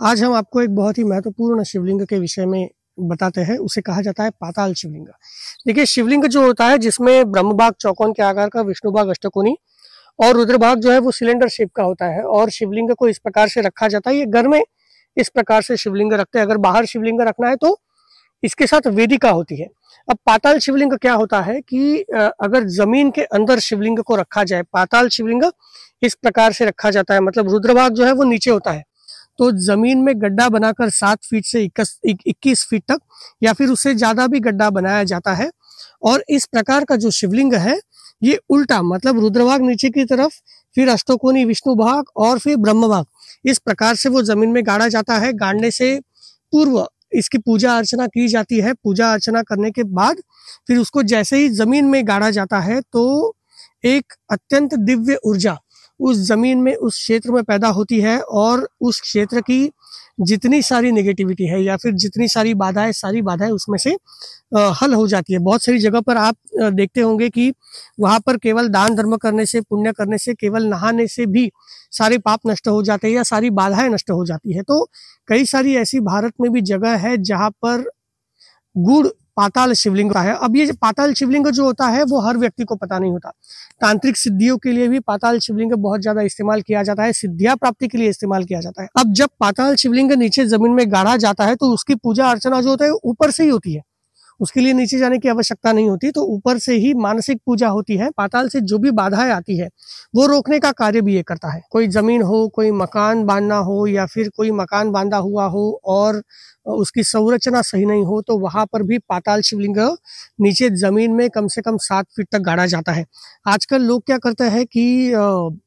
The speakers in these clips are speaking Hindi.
आज हम आपको एक बहुत ही महत्वपूर्ण शिवलिंग के विषय में बताते हैं। उसे कहा जाता है पाताल शिवलिंग। देखिए, शिवलिंग जो होता है जिसमें ब्रह्म भाग चौकोन के आकार का, विष्णु भाग अष्टकोणी और रुद्र भाग जो है वो सिलेंडर शेप का होता है। और शिवलिंग को इस प्रकार से रखा जाता है। ये घर में इस प्रकार से शिवलिंग रखते हैं। अगर बाहर शिवलिंग रखना है तो इसके साथ वेदिका होती है। अब पाताल शिवलिंग क्या होता है कि अगर जमीन के अंदर शिवलिंग को रखा जाए, पाताल शिवलिंग इस प्रकार से रखा जाता है। मतलब रुद्र भाग जो है वो नीचे होता है, तो जमीन में गड्ढा बनाकर 7 फीट से 21 फीट तक या फिर उससे ज्यादा भी गड्ढा बनाया जाता है। और इस प्रकार का जो शिवलिंग है ये उल्टा, मतलब रुद्र भाग नीचे की तरफ, फिर अष्टकोणी विष्णु भाग और फिर ब्रह्म भाग, इस प्रकार से वो जमीन में गाड़ा जाता है। गाड़ने से पूर्व इसकी पूजा अर्चना की जाती है। पूजा अर्चना करने के बाद फिर उसको जैसे ही जमीन में गाड़ा जाता है तो एक अत्यंत दिव्य ऊर्जा उस जमीन में, उस क्षेत्र में पैदा होती है। और उस क्षेत्र की जितनी सारी नेगेटिविटी है या फिर जितनी सारी बाधाएं उसमें से हल हो जाती है। बहुत सारी जगह पर आप देखते होंगे कि वहां पर केवल दान धर्म करने से, पुण्य करने से, केवल नहाने से भी सारे पाप नष्ट हो जाते हैं या सारी बाधाएं नष्ट हो जाती है। तो कई सारी ऐसी भारत में भी जगह है जहां पर गुड़ पाताल शिवलिंग का है। अब ये पाताल शिवलिंग जो होता है वो हर व्यक्ति को पता नहीं होता। तांत्रिक सिद्धियों के लिए भी पाताल शिवलिंग बहुत ज्यादा इस्तेमाल किया जाता है, सिद्धियां प्राप्ति के लिए इस्तेमाल किया जाता है। अब जब पाताल शिवलिंग नीचे जमीन में गाड़ा जाता है तो उसकी पूजा अर्चना जो होता है ऊपर से ही होती है। उसके लिए नीचे जाने की आवश्यकता नहीं होती, तो ऊपर से ही मानसिक पूजा होती है। पाताल से जो भी बाधाएं आती है वो रोकने का कार्य भी ये करता है। कोई जमीन हो, कोई मकान बांधना हो या फिर कोई मकान बांधा हुआ हो और उसकी संरचना सही नहीं हो, तो वहां पर भी पाताल शिवलिंग नीचे जमीन में कम से कम 7 फीट तक गाड़ा जाता है। आजकल लोग क्या करते हैं कि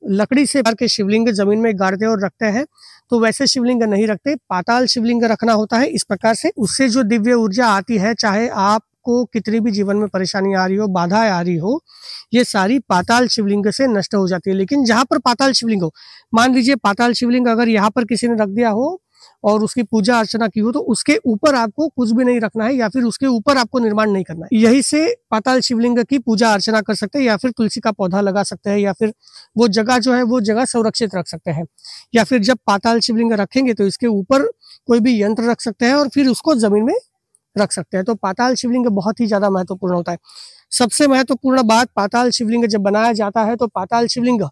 लकड़ी से भर के शिवलिंग जमीन में गाड़ते और रखते हैं, तो वैसे शिवलिंग नहीं रखते। पाताल शिवलिंग रखना होता है इस प्रकार से। उससे जो दिव्य ऊर्जा आती है, चाहे आपको कितनी भी जीवन में परेशानी आ रही हो, बाधाएं आ रही हो, ये सारी पाताल शिवलिंग से नष्ट हो जाती है। लेकिन जहां पर पाताल शिवलिंग हो, मान लीजिए पाताल शिवलिंग अगर यहाँ पर किसी ने रख दिया हो और उसकी पूजा अर्चना की हो, तो उसके ऊपर आपको कुछ भी नहीं रखना है या फिर उसके ऊपर आपको निर्माण नहीं करना है। यही से पाताल शिवलिंग की पूजा अर्चना कर सकते हैं, या फिर तुलसी का पौधा लगा सकते हैं, या फिर वो जगह जो है वो जगह संरक्षित रख सकते हैं। या फिर जब पाताल शिवलिंग रखेंगे तो इसके ऊपर कोई भी यंत्र रख सकते हैं और फिर उसको जमीन में रख सकते हैं। तो पाताल शिवलिंग बहुत ही ज्यादा महत्वपूर्ण होता है। सबसे महत्वपूर्ण बात, पाताल शिवलिंग जब बनाया जाता है तो पाताल शिवलिंग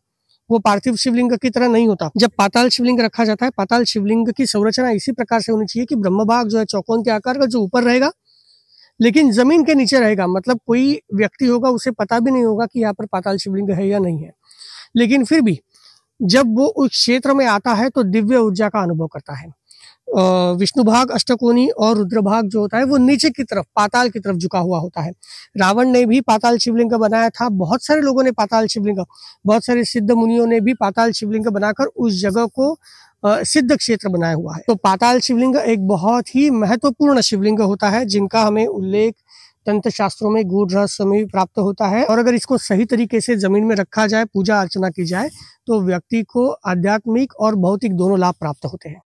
वो पार्थिव शिवलिंग की तरह नहीं होता। जब पाताल शिवलिंग रखा जाता है, पाताल शिवलिंग की संरचना इसी प्रकार से होनी चाहिए कि ब्रह्म भाग जो है चौकोन के आकार का, जो ऊपर रहेगा लेकिन जमीन के नीचे रहेगा। मतलब कोई व्यक्ति होगा उसे पता भी नहीं होगा कि यहाँ पर पाताल शिवलिंग है या नहीं है, लेकिन फिर भी जब वो उस क्षेत्र में आता है तो दिव्य ऊर्जा का अनुभव करता है। विष्णु भाग अष्टकोणी और रुद्र भाग जो होता है वो नीचे की तरफ, पाताल की तरफ झुका हुआ होता है। रावण ने भी पाताल शिवलिंग बनाया था, बहुत सारे लोगों ने पाताल शिवलिंग, बहुत सारे सिद्ध मुनियों ने भी पाताल शिवलिंग बनाकर उस जगह को सिद्ध क्षेत्र बनाया हुआ है। तो पाताल शिवलिंग एक बहुत ही महत्वपूर्ण शिवलिंग होता है जिनका हमें उल्लेख तंत्र शास्त्रों में, गूढ़ रहस्य में भी प्राप्त होता है। और अगर इसको सही तरीके से जमीन में रखा जाए, पूजा अर्चना की जाए, तो व्यक्ति को आध्यात्मिक और भौतिक दोनों लाभ प्राप्त होते हैं।